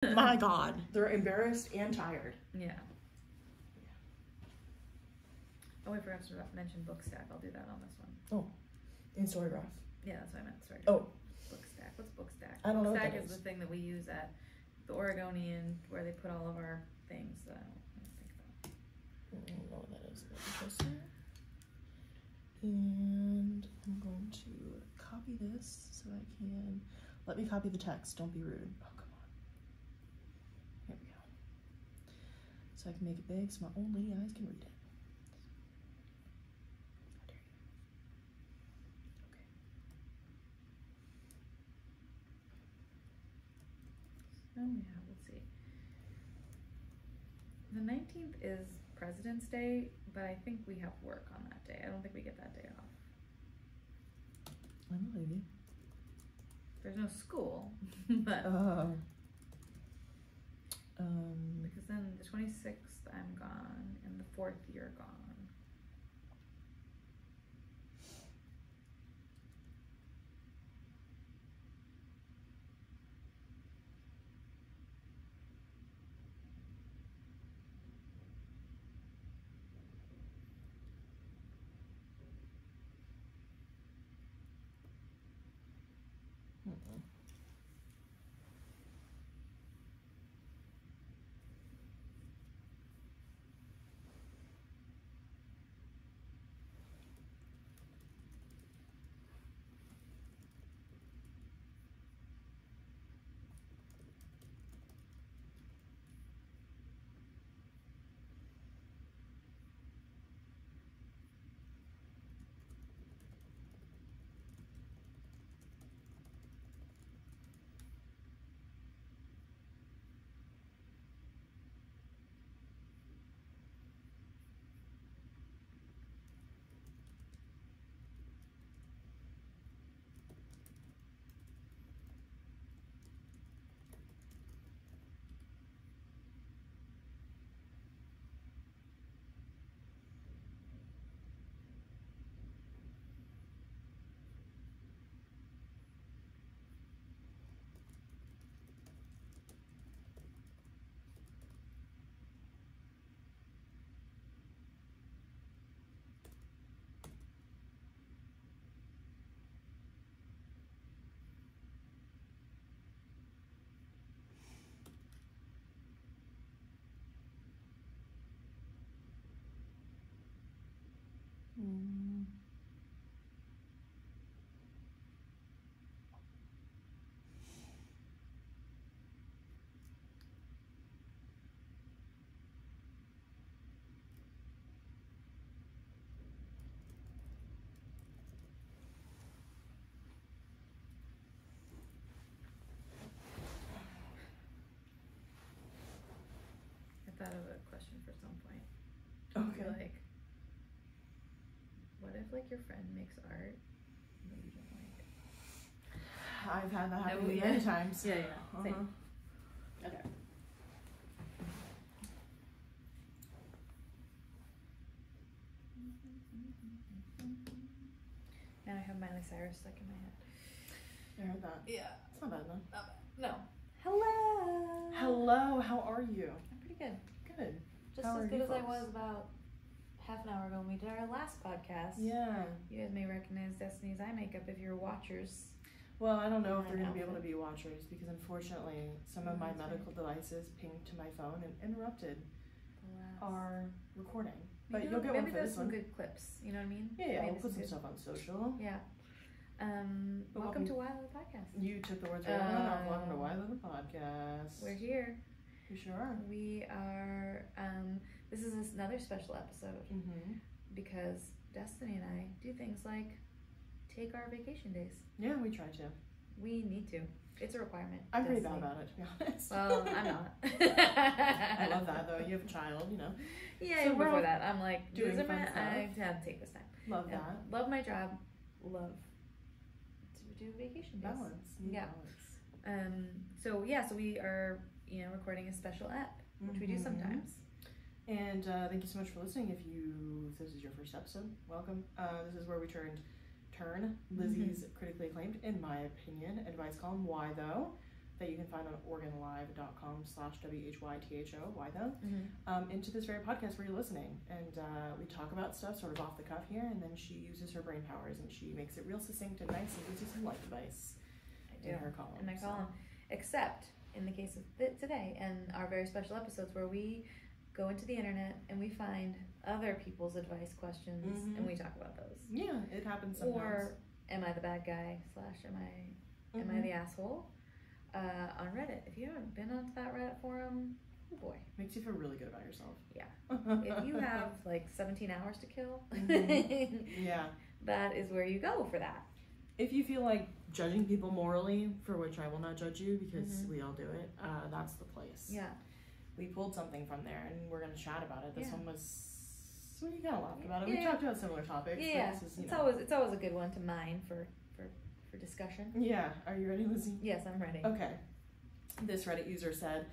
My God. They're embarrassed and tired. Yeah. Oh, I forgot to mention book stack. I'll do that on this one. Oh, in Storygraph. Yeah, that's what I meant. Sorry. Oh. Book stack. What's book stack? I don't know what Book that stack is is. the thing that we use at the Oregonian where they put all of our things that I don't think about. I don't know what that is. Interesting. And I'm going to copy this so I can... Let me copy the text. Don't be rude. Oh, come on. Here we go. So I can make it big so my old lady eyes can read it. How dare you. Okay. So yeah, let's see. The 19th is President's Day, but I think we have work on that day. I don't think we get that day off. I believe you. There's no school, but because then the 26th I'm gone and the 4th you're gone. I thought of a question for some point. Okay. Like, what if like your friend makes art that you don't like? I've had that happen many times. Yeah, Same. Okay. And I have Miley Cyrus stuck in my head. I heard that. Yeah. It's not bad though. No. Hello. Hello, how are you? I'm pretty good. Good. Just How as are good you as I folks? was about half an hour ago when we did our last podcast. Yeah. You guys may recognize Destiny's eye makeup if you're watchers. Well, I don't know if My they're going to be able to outfit. be watchers because unfortunately some of my That's right. medical devices pinged to my phone and interrupted Alas. our recording. Maybe But you'll get one for there's this some one. good clips. You know what I mean? Yeah, Maybe we'll there's put some good- stuff on social. Yeah. But Welcome to Why Love Podcast. You took the words right out of my mouth. Welcome to Why Live a Podcast. We're here. We sure are. We are. This is another special episode Mm-hmm. because Destiny and I do things like take our vacation days. Yeah, we try to. We need to. It's a requirement. I'm pretty bad Destiny. about it, to be honest. Well, I'm not. I love that, though. You have a child, you know. Yeah, So even we're before all that, I'm like, doing these are fun my, stuff. I have to take this time. Love Yeah. that. Love my job. Love to do vacation days. Balance. Need Yeah. balance. So we are, recording a special ep, which we do Mhm. sometimes. And thank you so much for listening. If this is your first episode, welcome. This is where we turn Lizzy's critically acclaimed, in my opinion, advice column, Why Though, that you can find on OregonLive.com/WHYTHO, why though, into this very podcast where you're listening. And we talk about stuff sort of off the cuff here, and then she uses her brain powers and she makes it real succinct and nice and gives you some life advice in her column. In my column. Except in the case of today and our very special episodes where we go into the internet and we find other people's advice questions and we talk about those. Yeah, it happens sometimes. Or am I the bad guy / am I the asshole? On Reddit. If you haven't been onto that Reddit forum, oh boy. Makes you feel really good about yourself. Yeah. If you have like 17 hours to kill, yeah, that is where you go for that. If you feel like judging people morally, for which I will not judge you because we all do it, that's the place. Yeah. We pulled something from there and we're going to chat about it. This one was, we kind of laughed about it. Yeah. We talked about similar topics. Yeah. This is, it's always a good one to mine for discussion. Yeah. Are you ready, Lizzy? Yes, I'm ready. Okay. This Reddit user said,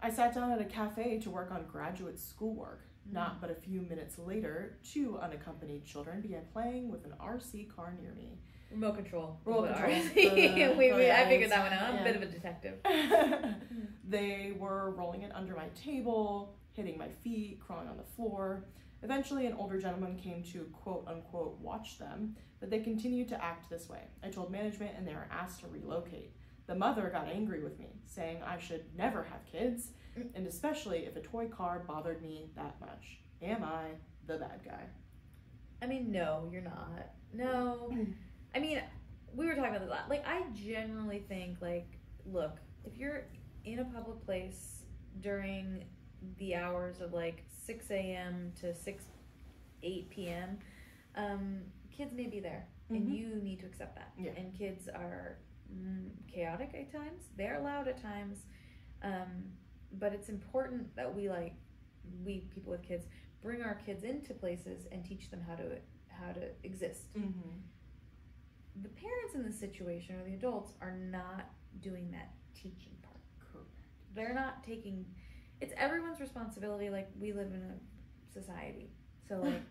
I sat down at a cafe to work on graduate schoolwork. Not but a few minutes later, 2 unaccompanied children began playing with an RC car near me. Remote control. I figured that one out. I'm a bit of a detective. They were rolling it under my table, hitting my feet, crawling on the floor. Eventually, an older gentleman came to quote-unquote watch them, but they continued to act this way. I told management and they were asked to relocate. The mother got angry with me, saying I should never have kids, and especially if a toy car bothered me that much. Am I the bad guy? I mean, no, you're not. No. I mean, we were talking about this a lot. Like, I generally think, like, look, if you're in a public place during the hours of, like, 6 a.m. to 8 p.m., kids may be there, and you need to accept that. Yeah. And kids are chaotic at times. They're loud at times. But it's important that we people with kids, bring our kids into places and teach them how to exist. The parents in this situation, or the adults, are not doing that teaching part. Correct. They're not taking, it's everyone's responsibility. Like, we live in a society, so like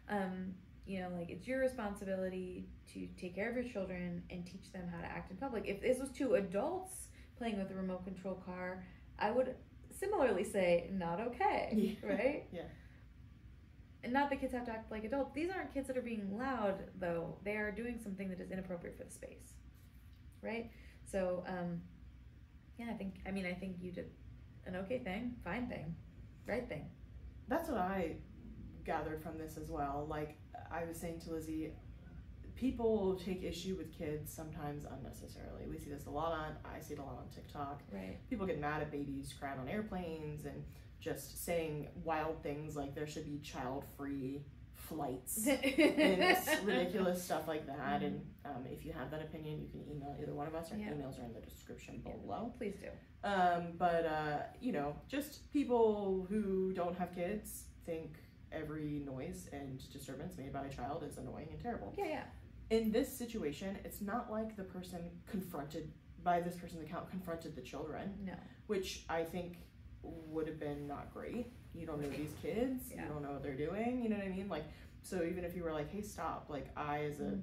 like, it's your responsibility to take care of your children and teach them how to act in public. If this was 2 adults playing with a remote control car, I would similarly say not okay. Right? Yeah. And not that kids have to act like adults. These aren't kids that are being loud, though. They are doing something that is inappropriate for the space, right? So, I think you did an okay thing, fine thing, right thing. That's what I gathered from this as well. Like I was saying to Lizzy, people take issue with kids sometimes unnecessarily. We see this a lot I see it a lot on TikTok. Right. People get mad at babies crying on airplanes and just saying wild things like there should be child-free flights and this ridiculous stuff like that. And if you have that opinion, you can email either one of us. Our emails are in the description below. Please do. Just people who don't have kids think every noise and disturbance made by a child is annoying and terrible. Yeah. In this situation, it's not like the person confronted the children. No. Which I think would have been not great. You don't know these kids. You don't know what they're doing. You know what I mean? Like, so even if you were like, hey, stop, like, I as a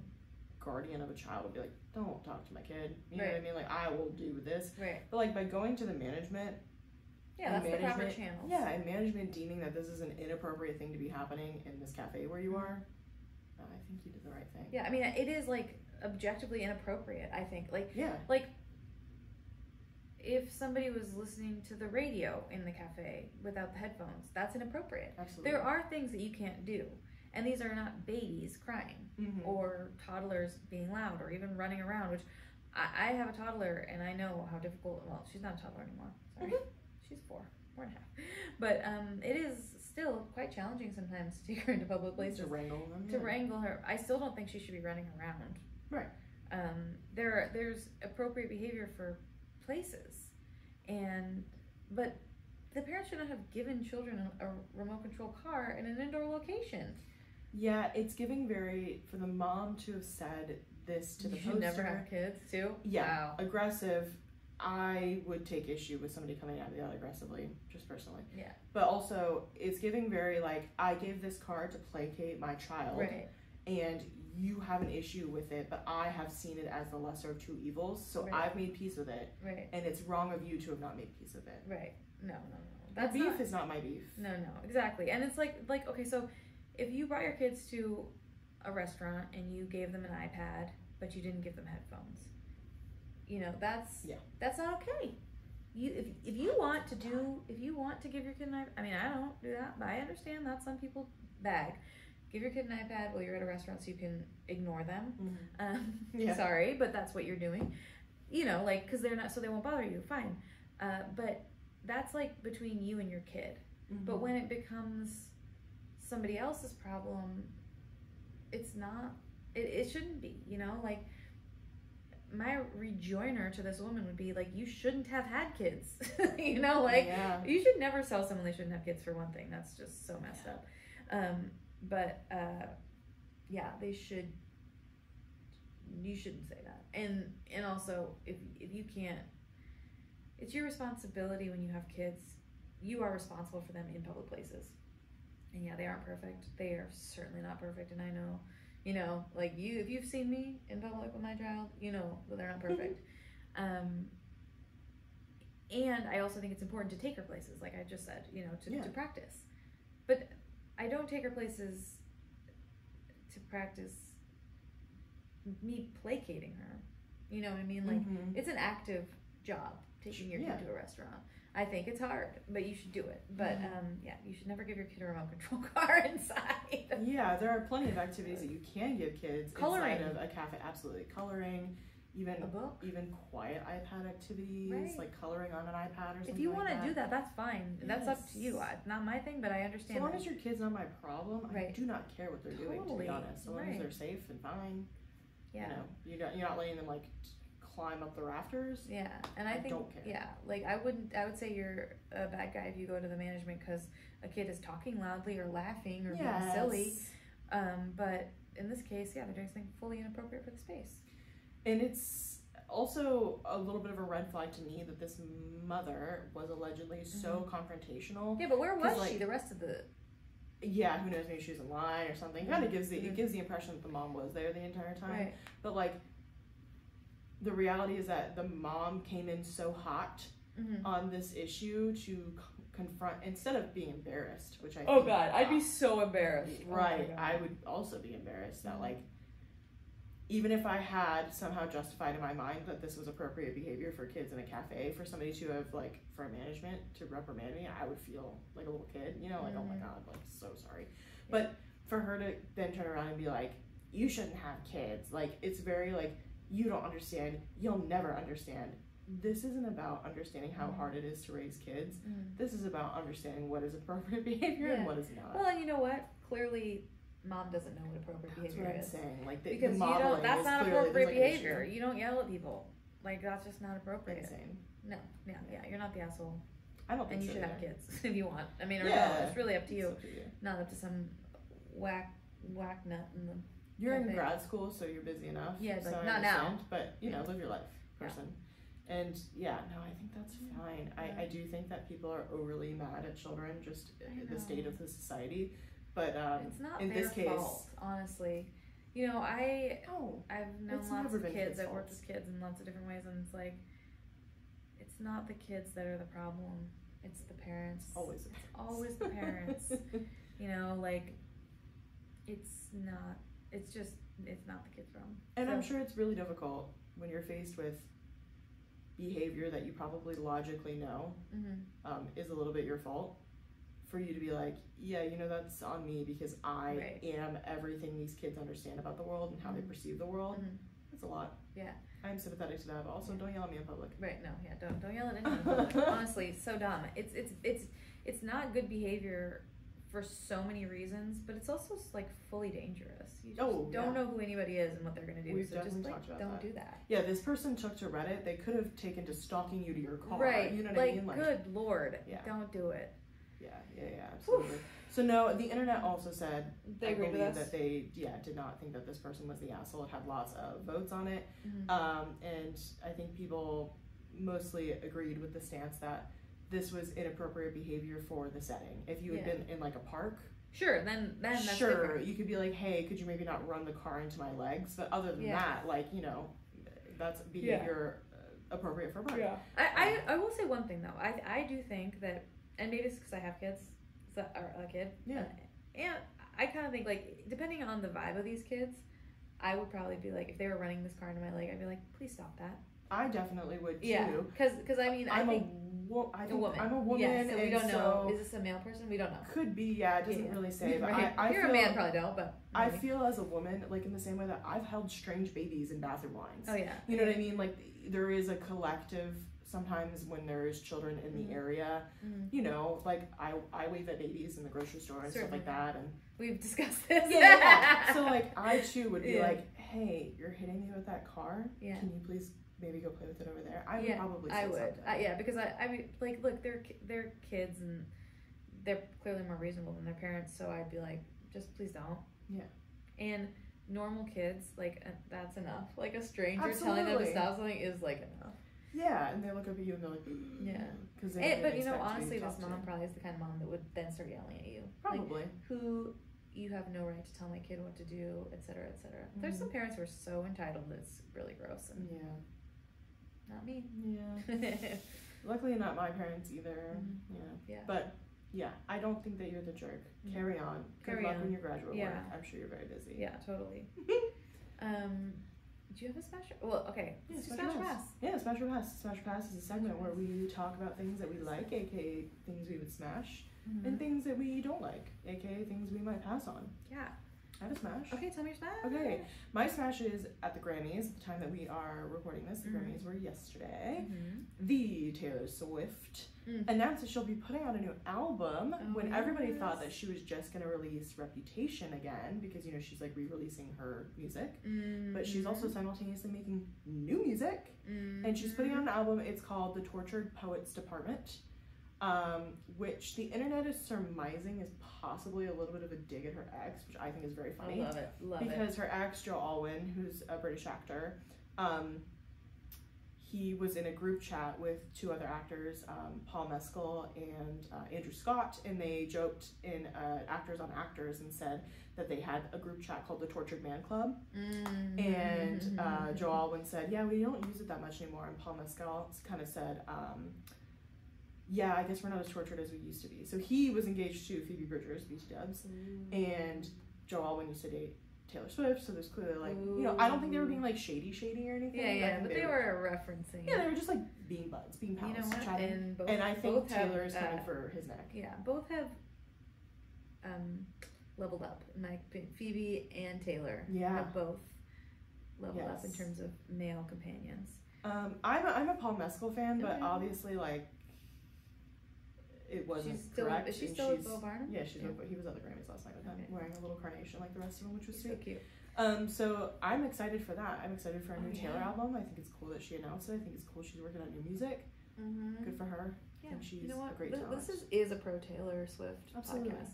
guardian of a child would be like, don't talk to my kid. You know what I mean? Like, I will do this. Right. But like by going to the management. Yeah, that's the proper channels. Yeah, and management deeming that this is an inappropriate thing to be happening in this cafe where you are, I think you did the right thing. Yeah, I mean, it is, like, objectively inappropriate, I think. Like, yeah. Like, if somebody was listening to the radio in the cafe without the headphones, that's inappropriate. Absolutely. There are things that you can't do. And these are not babies crying or toddlers being loud or even running around, which I have a toddler and I know how difficult, well, she's not a toddler anymore. Sorry. She's 4 and a half. But it is still quite challenging sometimes to take her into public places. To wrangle them. To wrangle her. I still don't think she should be running around. Right. There's appropriate behavior for places. But the parents should not have given children a remote control car in an indoor location. Yeah, it's giving for the mom to have said this to the poster. You should never have kids, too? Yeah. Wow. Aggressive. I would take issue with somebody coming at me that aggressively, just personally. Yeah. But also, it's giving very, like, I gave this car to placate my child. Right. and you have an issue with it, but I have seen it as the lesser of two evils, so I've made peace with it, and it's wrong of you to have not made peace with it. No. That beef is not my beef. No, exactly. And it's like, okay, so if you brought your kids to a restaurant and you gave them an iPad, but you didn't give them headphones, that's not okay. If you want to give your kid an iPad, I mean, I don't do that, but I understand that's some people's bag. Give your kid an iPad while you're at a restaurant so you can ignore them. Sorry, but that's what you're doing. Because they're not, so they won't bother you. Fine. But that's like between you and your kid. But when it becomes somebody else's problem, it's not, it shouldn't be, like my rejoinder to this woman would be like, you shouldn't have had kids. You should never tell someone they shouldn't have kids, for one thing. That's just so messed up. But they should, you shouldn't say that. And also, if you can't, it's your responsibility when you have kids. You are responsible for them in public places. And yeah, they aren't perfect. They are certainly not perfect. And I know, if you've seen me in public with my child, you know that they're not perfect. And I also think it's important to take her places, like I just said, to practice. But I don't take her places to practice me placating her. You know what I mean? Like, it's an active job taking your kid to a restaurant. I think it's hard, but you should do it. But you should never give your kid a remote control car inside. Yeah, there are plenty of activities that you can give kids coloring inside of a cafe. Absolutely, coloring, even a book, even quiet iPad activities, like coloring on an iPad or something. If you want to do that, that's fine. Yes. That's up to you. Not my thing, but I understand. So long as your kid's not my problem, I do not care what they're doing. To be honest, so long as they're safe and fine. Yeah, you're not letting them like climb up the rafters. Yeah, and I think don't care. Yeah, like I would say you're a bad guy if you go to the management because a kid is talking loudly or laughing or being silly. But in this case, they're doing something fully inappropriate for the space. And it's also a little bit of a red flag to me that this mother was allegedly so confrontational. Yeah, but where was she the rest of the? Yeah, who knows? Maybe she was in line or something. Kind of gives the impression that the mom was there the entire time. Right. But like, the reality is that the mom came in so hot on this issue to confront, instead of being embarrassed, which I think, God, I'd be so embarrassed. Right, I would also be embarrassed that like, even if I had somehow justified in my mind that this was appropriate behavior for kids in a cafe, for somebody to have like, for management to reprimand me, I would feel like a little kid, like, oh my God, like, so sorry. But for her to then turn around and be like, you shouldn't have kids, like, it's very like, you don't understand, you'll never understand. This isn't about understanding how hard it is to raise kids. This is about understanding what is appropriate behavior and what is not. Well, and you know what? Clearly, mom doesn't know what appropriate behavior is. That's what I'm saying. Like, because that's not appropriate behavior. You don't yell at people. Like, that's just not appropriate. Insane. No, you're not the asshole. I don't think so. And you should have kids if you want. I mean, it's really up to you. Not up to some whack nut in the. You're in grad school, so you're busy enough. Yeah, so like, not now. But, live your life, person. Yeah. And, I think that's fine. I do think that people are overly mad at children, just the state of the society. But it's not in their this case, fault, honestly. I've known lots of kids. I've worked with kids in lots of different ways, and it's like, it's not the kids that are the problem. It's the parents. It's always the parents. Like, it's not. It's not the kid's problem. And I'm sure it's really difficult when you're faced with behavior that you probably logically know is a little bit your fault, for you to be like, that's on me because I am everything these kids understand about the world and how they perceive the world. That's a lot. Yeah. I'm sympathetic to that, but also don't yell at me in public. Right, no, don't yell at anyone in public. Honestly, so dumb. It's not good behavior for so many reasons, but it's also like fully dangerous. You just don't know who anybody is and what they're going to do. We've so definitely just talked about don't that. do that. Yeah, this person took to Reddit. They could have taken to stalking you to your car. Right. You know what I mean? Like, good Lord. Don't do it. Yeah, absolutely. Oof. So no, the internet also said they agreed with us that they did not think that this person was the asshole. It had lots of votes on it, and I think people mostly agreed with the stance that this was inappropriate behavior for the setting. If you had been in like a park Sure, then that's sure, different. you could be like, hey, could you maybe not run the car into my legs? But other than that, like, you know, that's behavior appropriate for a park. Yeah. I will say one thing, though. I do think that, and maybe it's because I have kids, or a kid. Yeah. And I kind of think, like, depending on the vibe of these kids, I would probably be like, if they were running this car into my leg, I'd be like, please stop that. I definitely would, too. Yeah, because I mean, I think I'm a woman. Yeah, so we don't know. Is this a male person? We don't know. Could be, yeah. It doesn't really say. But right. I if you're feel, a man, probably don't. But I feel as a woman, like in the same way that I've held strange babies in bathroom lines. Oh yeah. You know what I mean? Like there is a collective. Sometimes when there is children in the area, you know, like I wave at babies in the grocery store and stuff like that, and we've discussed this. Yeah. So like I too would be like, hey, you're hitting me with that car. Yeah. Can you please maybe go play with it over there? I would probably say something. Yeah, because I mean, like, look, they're kids and they're clearly more reasonable than their parents, so I'd be like, just please don't. Yeah. And normal kids, like, that's enough. Like, a stranger telling them to stop something is, like, enough. Yeah, and they look up at you and they're like, yeah. Because but, you know, honestly, this mom probably is the kind of mom that would then start yelling at you. Probably. Like, you have no right to tell my kid what to do, etc., etc. There's some parents who are so entitled that it's really gross. And not me. Yeah. Luckily, not my parents either. Yeah. But, yeah, I don't think that you're the jerk. Carry on. Good luck when you graduate work. I'm sure you're very busy. Yeah, totally. Do you have a smash? Well, okay. Yeah, smash or pass. Yeah, smash or pass. Smash or pass is a segment where we talk about things that we like, aka things we would smash, and things that we don't like, aka things we might pass on. Yeah. I have a smash. Okay, tell me your smash. Okay, my smash is at the Grammys. At the time that we are recording this, the Grammys were yesterday. The Taylor Swift announced that she'll be putting out a new album when everybody thought that she was just going to release Reputation again because, you know, she's like re-releasing her music. But she's also simultaneously making new music. And she's putting out an album. It's called The Tortured Poets Department. Which the internet is surmising is possibly a little bit of a dig at her ex, which I think is very funny. I love it. Because her ex, Joe Alwyn, who's a British actor, he was in a group chat with two other actors, Paul Mescal and Andrew Scott, and they joked in Actors on Actors and said that they had a group chat called the Tortured Man Club. And Joe Alwyn said, yeah, we don't use it that much anymore. And Paul Mescal kind of said, yeah, I guess we're not as tortured as we used to be. So he was engaged to Phoebe Bridgers, BT Dubs, and Joe Alwyn used to date Taylor Swift, so there's clearly like, you know, I don't think they were being like shady or anything. Yeah, but they were referencing. Yeah, they were just like being buds, being pals, you know what? chatting. And I think Taylor is coming for his neck. Yeah, both have leveled up. In my opinion, Phoebe and Taylor have both leveled up in terms of male companions. I'm a Paul Mescal fan, but obviously like. It wasn't correct. Is she still with Bo Barnum? Yeah, he was at the Grammys last night with them, wearing a little carnation like the rest of them, which was sweet. So cute. So I'm excited for that. I'm excited for a new Taylor album. I think it's cool that she announced it. I think it's cool she's working on new music. Good for her. Yeah. And she's you know what? a great talent. This is a pro Taylor Swift podcast.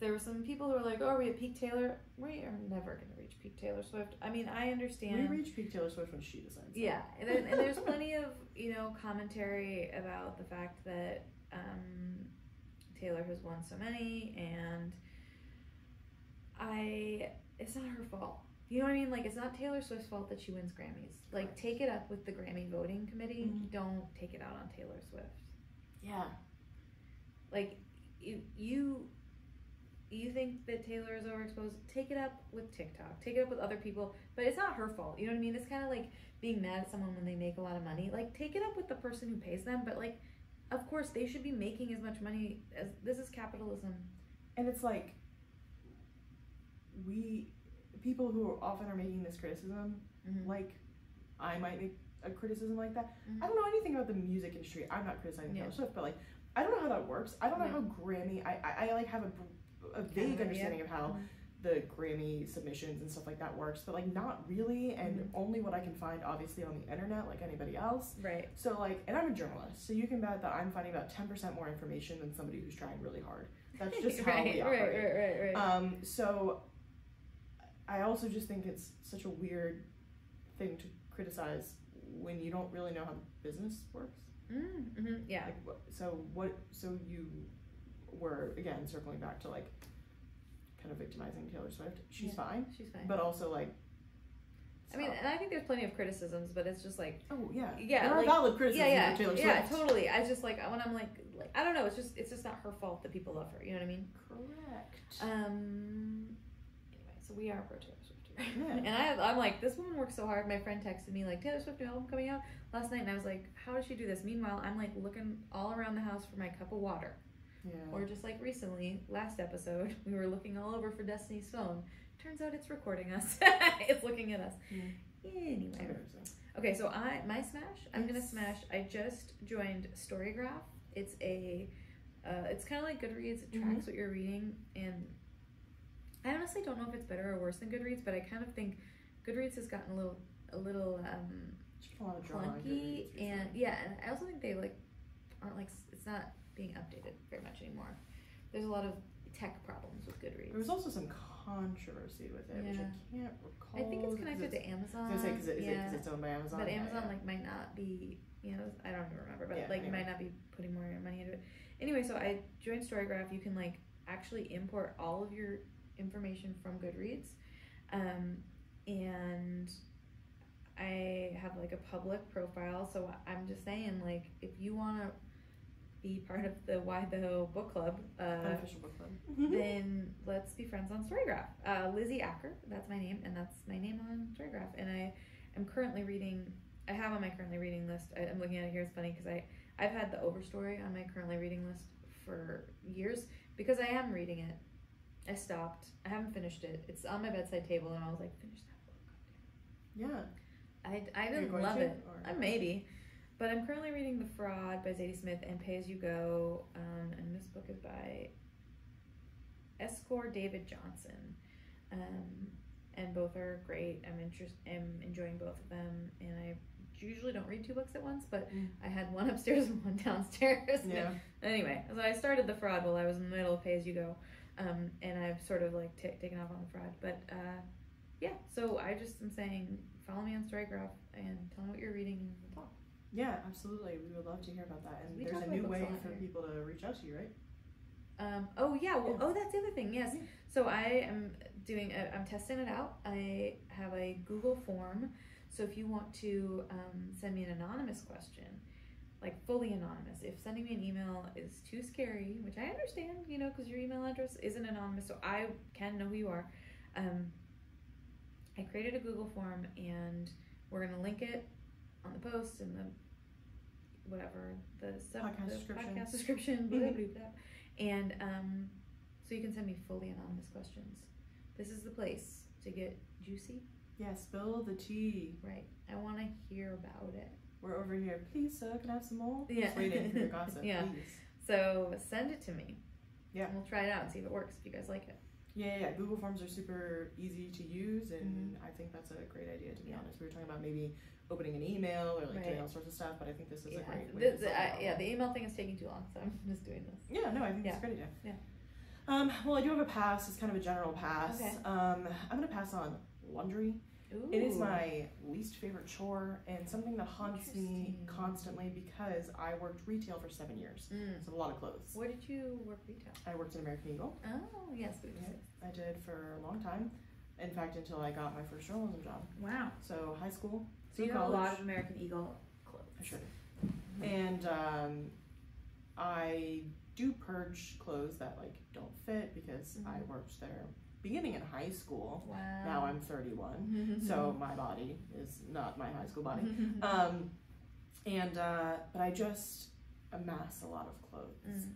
There were some people who were like, oh, are we at peak Taylor? We are never going to reach peak Taylor Swift. I mean, I understand. We reach peak Taylor Swift when she decides. Yeah. And there's plenty of, you know, commentary about the fact that Taylor has won so many, and it's not her fault. You know what I mean? Like, it's not Taylor Swift's fault that she wins Grammys. Like, take it up with the Grammy voting committee. Don't take it out on Taylor Swift. Yeah. Like, you think that Taylor is overexposed? Take it up with TikTok. Take it up with other people. But it's not her fault. You know what I mean? It's kind of like being mad at someone when they make a lot of money. Like, take it up with the person who pays them, but, like, of course, they should be making as much money as this is capitalism. And it's like, people who often are making this criticism, like, I might make a criticism like that. I don't know anything about the music industry. I'm not criticizing Taylor Swift, but like, I don't know how that works. I don't know how Grammy, I like have a vague understanding of how the Grammy submissions and stuff like that works, but like not really, and only what I can find obviously on the internet like anybody else. Right. So like, and I'm a journalist, so you can bet that I'm finding about 10% more information than somebody who's trying really hard. That's just how we operate. Right. So I also just think it's such a weird thing to criticize when you don't really know how business works. Yeah. Like, so you were, again, circling back to like kind of victimizing Taylor Swift. She's Yeah, fine. she's fine. But also, like, I mean, and I think there's plenty of criticisms, but it's just like, oh yeah, yeah, there are like, valid criticisms yeah, of Taylor Swift. yeah, totally. I just like when I'm like I don't know. It's just not her fault that people love her. You know what I mean? Correct. Anyway, so we are pro Taylor Swift here. Yeah. And I'm like, this woman works so hard. My friend texted me like, Taylor Swift new album coming out last night, and I was like, how does she do this? Meanwhile, I'm like looking all around the house for my cup of water. Yeah. Or just like recently, last episode, we were looking all over for Destiny's phone. Turns out it's recording us. It's looking at us. Anyway. Okay, so my smash. I'm gonna smash. I just joined Storygraph. It's it's kind of like Goodreads. It tracks what you're reading, and I honestly don't know if it's better or worse than Goodreads, but I kind of think Goodreads has gotten a little clunky, and and I also think they aren't it's not being updated very much anymore. There's a lot of tech problems with Goodreads. There was also some controversy with it, which I can't recall. I think it's connected to Amazon. I was gonna say, because it's owned by Amazon. But Amazon might not be, I don't even remember, but anyway. Might not be putting more money into it. Anyway, so I joined Storygraph. You can actually import all of your information from Goodreads, and I have a public profile. So I'm just saying, if you want to be part of the Why the Ho book club, unofficial book club, then let's be friends on Storygraph. Lizzy Acker, that's my name, and that's my name on Storygraph. And I am currently reading. I have on my currently reading list. I'm looking at it here. It's funny because I've had the Overstory on my currently reading list for years because I am reading it. I stopped. I haven't finished it. It's on my bedside table, and I was like, finish that book. Yeah. I didn't love it. Maybe. But I'm currently reading The Fraud by Zadie Smith and Pay As You Go, and this book is by Escor David Johnson, and both are great. I'm enjoying both of them, and I usually don't read 2 books at once, but I had one upstairs and one downstairs. Yeah. Anyway, so I started The Fraud while I was in the middle of Pay As You Go, and I've sort of taken off on The Fraud, but so I just am saying, follow me on Storygraph and tell me what you're reading and we'll talk. Yeah, absolutely. We would love to hear about that. And there's a new way for people to reach out to you, right? That's the other thing. Yes. So I am I'm testing it out. I have a Google form. So if you want to send me an anonymous question, fully anonymous, if sending me an email is too scary, which I understand, because your email address isn't anonymous, so I can know who you are. I created a Google form, and we're going to link it on the post and the podcast description, blah, blah, blah. And so you can send me fully anonymous questions. This is the place to get juicy. Yeah, spill the tea. Right. I want to hear about it. We're over here. Please, can I have some more? Yeah. Just waiting for your gossip. Yeah. Please. So send it to me. Yeah. And we'll try it out and see if it works, if you guys like it. Yeah. Google Forms are super easy to use, and I think that's a great idea, to be honest. We were talking about maybe opening an email or doing all sorts of stuff, but I think this is a great way the email thing is taking too long, so I'm just doing this. Yeah, no, I think it's a great idea. Yeah. Well, I do have a pass. It's kind of a general pass. Okay. I'm going to pass on laundry. Ooh. It is my least favorite chore and something that haunts me constantly because I worked retail for 7 years. So a lot of clothes. Where did you work retail? I worked at American Eagle. Oh, yes. I did for a long time. In fact, until I got my first journalism job. Wow. So high school. So you have a lot of American Eagle clothes. I sure do. And I do purge clothes that don't fit because I worked there beginning in high school. Wow. Now I'm 31, so my body is not my high school body. But I just amass a lot of clothes.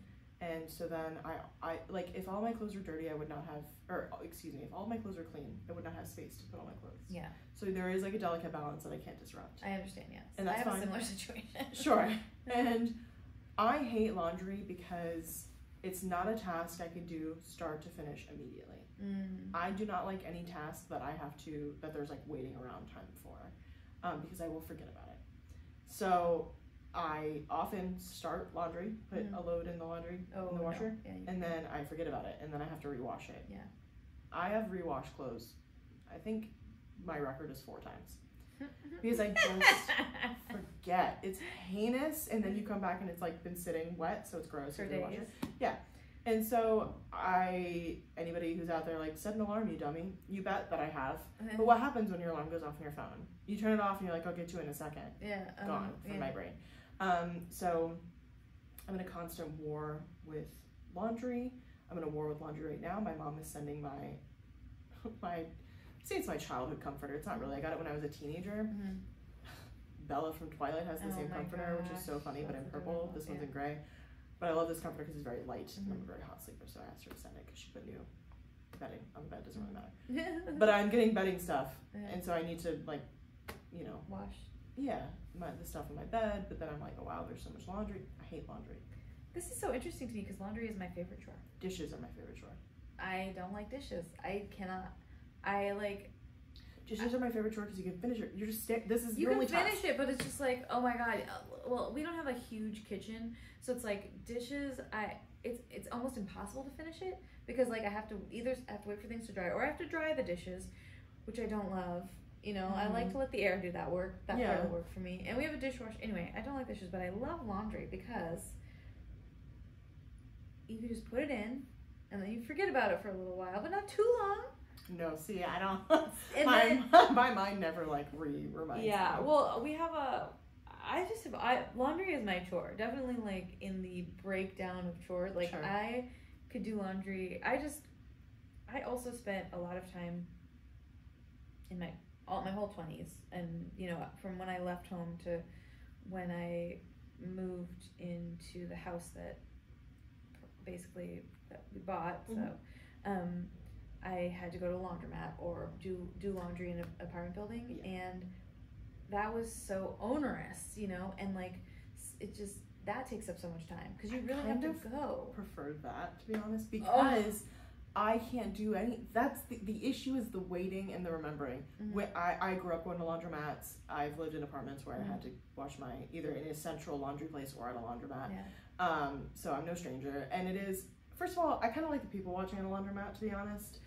And so then I if all my clothes are dirty, I would not have, if all my clothes are clean, I would not have space to put all my clothes. Yeah. So there is a delicate balance that I can't disrupt. I understand, yes. And that's I have fine. a similar situation. Sure. And I hate laundry because it's not a task I could do start to finish immediately. I do not like any task that that there's waiting around time for, because I will forget about it. So I often start laundry, put a load in the laundry, in the washer, and then I forget about it, and then I have to rewash it. Yeah. I have rewashed clothes. I think my record is 4 times. Because I just forget. It's heinous, and then you come back and it's been sitting wet, so it's gross. For days. Yeah. And so anybody who's out there, like, set an alarm, you dummy. You bet that I have. But what happens when your alarm goes off on your phone? You turn it off and you're like, I'll get to it in a second. Yeah. Gone from my brain. So I'm in a constant war with laundry. I'm in a war with laundry right now. My mom is sending I'd say it's my childhood comforter. It's not really. I got it when I was a teenager. Mm-hmm. Bella from Twilight has the same comforter, which is so funny, but in purple. This one's in gray. But I love this comforter because it's very light, and I'm a very hot sleeper, so I asked her to send it because she put new bedding on the bed. Doesn't really matter. But I'm getting bedding stuff, and so I need to, like, you know, wash. Yeah, the stuff in my bed. But then I'm like, oh wow, there's so much laundry. I hate laundry. This is so interesting to me because laundry is my favorite chore. Dishes are my favorite chore. I don't like dishes. I cannot. I like. Dishes are my favorite chore because you can finish it. You're just this is you your only can finish it, but it's just like, oh my god. Well, we don't have a huge kitchen, so it's like dishes. It's almost impossible to finish it because like I have to wait for things to dry, or I have to dry the dishes, which I don't love. You know, I like to let the air do that work. That part of the work for me. And we have a dishwasher. Anyway, I don't like dishes, but I love laundry because you can just put it in, and then you forget about it for a little while, but not too long. No, see, I don't. My mind never like reminds. Yeah, me. well, we have laundry is my chore. Definitely like in the breakdown of chores. Like sure. I could do laundry. I also spent a lot of time in my whole 20s, and you know, from when I left home to when I moved into the house that we bought. Mm-hmm. So, I had to go to a laundromat or do laundry in an apartment building, and that was so onerous, you know, and like it just that takes up so much time because you really have to go. Preferred that, to be honest, because I can't do any. That's the issue is the waiting and the remembering. Mm-hmm. When I grew up going to laundromats. I've lived in apartments where I had to wash my either in a central laundry place or at a laundromat. Yeah. So I'm no stranger, and it is. First of all, I kind of like the people watching at a laundromat, to be honest.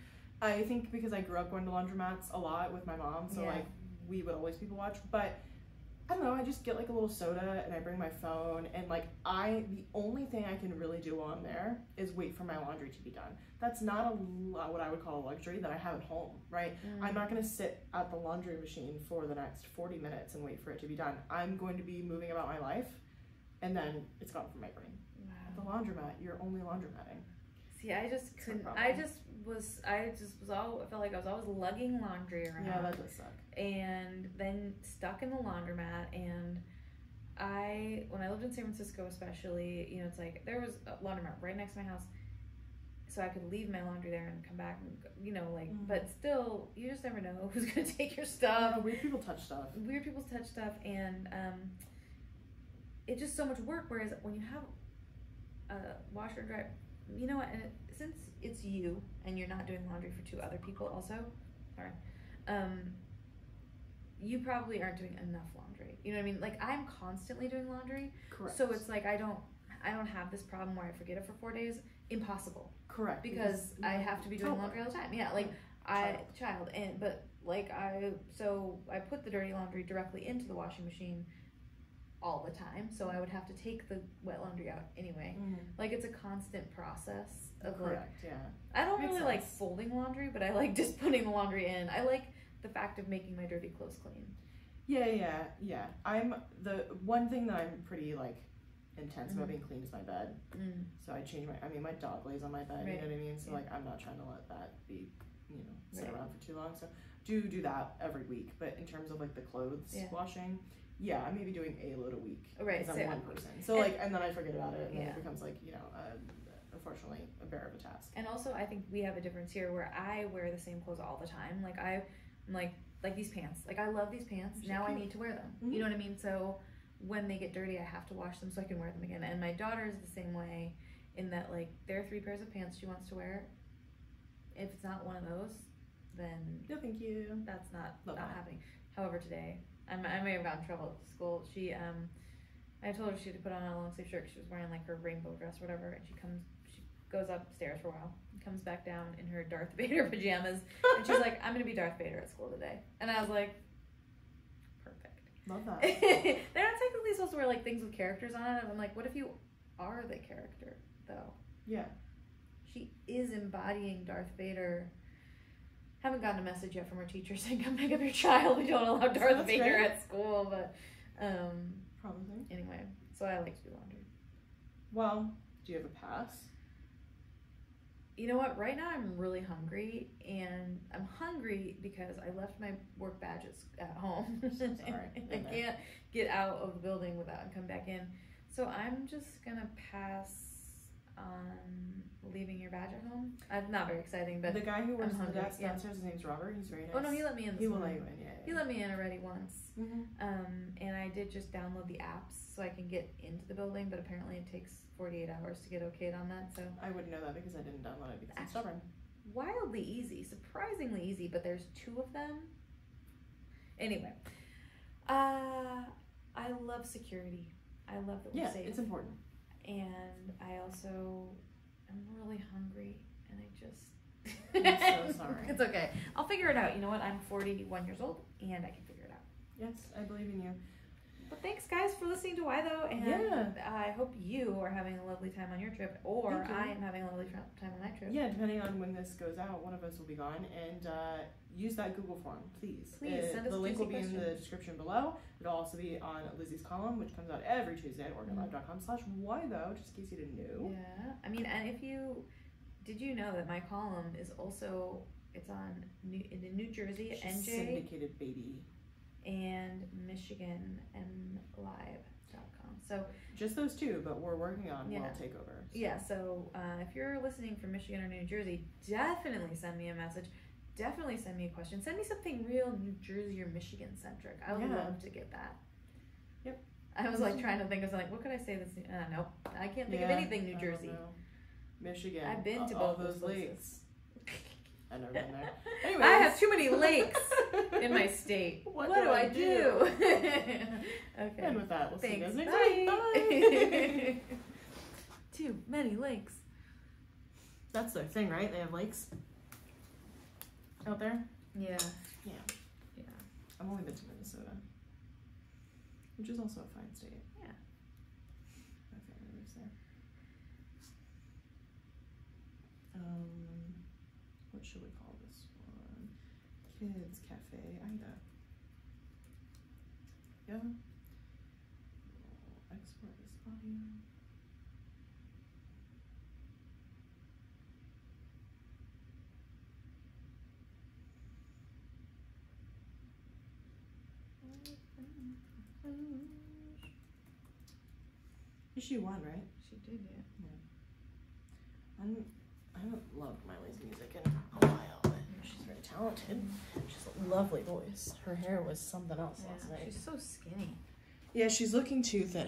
I think because I grew up going to laundromats a lot with my mom, so like we would always people watch. But I don't know, I just get like a little soda and I bring my phone, and like the only thing I can really do while I'm there is wait for my laundry to be done. That's not what I would call a luxury that I have at home, right? I'm not going to sit at the laundry machine for the next 40 minutes and wait for it to be done. I'm going to be moving about my life, and then it's gone from my brain. Wow. At the laundromat, you're only laundromatting. See, I just couldn't. I felt like I was always lugging laundry around. Yeah, that does suck. And then stuck in the laundromat. And when I lived in San Francisco, especially, you know, it's like there was a laundromat right next to my house, so I could leave my laundry there and come back, and you know, like, but still, you just never know who's gonna take your stuff. Yeah, weird people touch stuff. And it's just so much work. Whereas when you have a washer and dryer, you know what? And since it's you and you're not doing laundry for two other people, also, you probably aren't doing enough laundry. You know what I mean? Like I'm constantly doing laundry. Correct. So it's like I don't have this problem where I forget it for 4 days. Impossible. Correct. Because I have to be doing laundry all the time. Yeah, like so I put the dirty laundry directly into the washing machine all the time, so I would have to take the wet laundry out anyway. Like it's a constant process of correct, like I don't really like folding laundry, but I like just putting the laundry in. I like the fact of making my dirty clothes clean. Yeah. I'm the one thing that I'm pretty like intense about being clean is my bed. So I change my dog lays on my bed, you know what I mean? So like I'm not trying to let that be, you know, sit around for too long. So do that every week. But in terms of like the clothes washing, I may be doing a load a week. Right. Because I'm one person. So and then I forget about it, and then it becomes like, you know, unfortunately a bear of a task. And also I think we have a difference here where I wear the same clothes all the time. Like I'm like these pants. Like I love these pants. Now I need to wear them. You know what I mean? So when they get dirty, I have to wash them so I can wear them again. And my daughter is the same way, in that like there are 3 pairs of pants she wants to wear. If it's not one of those, then no, thank you. That's not happening. However, today I may have gotten in trouble at school. I told her she had to put on a long sleeve shirt. She was wearing like her rainbow dress, or whatever, and she goes upstairs for a while, and comes back down in her Darth Vader pajamas, and she's like, "I'm gonna be Darth Vader at school today," and I was like, "Perfect." Love that. They're not technically supposed to wear like things with characters on it. I'm like, what if you are the character though? Yeah. She is embodying Darth Vader. Haven't gotten a message yet from her teacher saying, come pick up your child. We don't allow Darth Vader great. at school, but Promising. anyway, so I like to do laundry. Well, do you have a pass? You know what? Right now I'm really hungry, and I'm hungry because I left my work badges at home. So sorry. I can't get out of the building without and come back in. So I'm just gonna pass on leaving your badge at home. It's not very exciting, but the guy who works I'm at the hungry, desk downstairs, his name's Robert. He's very nice. Oh no, he let me in. He will let you in. Yeah. He let me in already once. Mm-hmm. And I did just download the apps so I can get into the building, but apparently it takes 48 hours to get okayed on that. So I wouldn't know that because I didn't download it because I'm stubborn. Wildly easy, surprisingly easy, but there's 2 of them. Anyway, I love security. I love that we're safe. It's important. And I also am really hungry, and I just... I'm so sorry. It's okay. I'll figure it out. You know what? I'm 41 years old, and I can figure it out. Yes, I believe in you. But thanks, guys, for listening to Why Though, and I hope you are having a lovely time on your trip, or I am having a lovely time on my trip. Yeah, depending on when this goes out, one of us will be gone, and use that Google form, please. Please send us the link will be questions. in the description below. It'll also be on Lizzy's column, which comes out every Tuesday at OregonLive.com/why-though, just in case you didn't know. Yeah, I mean, and did you know that my column is also, it's on in New Jersey, She's NJ, syndicated, baby. and Michigan, mlive.com. So just those 2, but we're working on World Takeover. So. Yeah, so if you're listening from Michigan or New Jersey, definitely send me a message. Definitely send me a question. Send me something real New Jersey or Michigan centric. I would love to get that. Yep. I was like trying to think of something. What could I say that's nope. I can't think of anything New Jersey. Michigan. I've been to all both those lakes. I've never been there. Anyways. I have too many lakes in my state. What do I do? Okay. And with that, we'll see you guys next week. Bye. Too many lakes. That's their thing, right? They have lakes out there? Yeah. Yeah. I've only been to Minnesota, which is also a fine state. Yeah. My family lives there. What should we call this one? Kids Cafe AITA. Yeah. We'll export this audio. She won, right? She did, yeah. I haven't loved Miley's music in a while, but she's very talented. She has a lovely voice. Her hair was something else last night. She's so skinny. Yeah, she's looking too thin.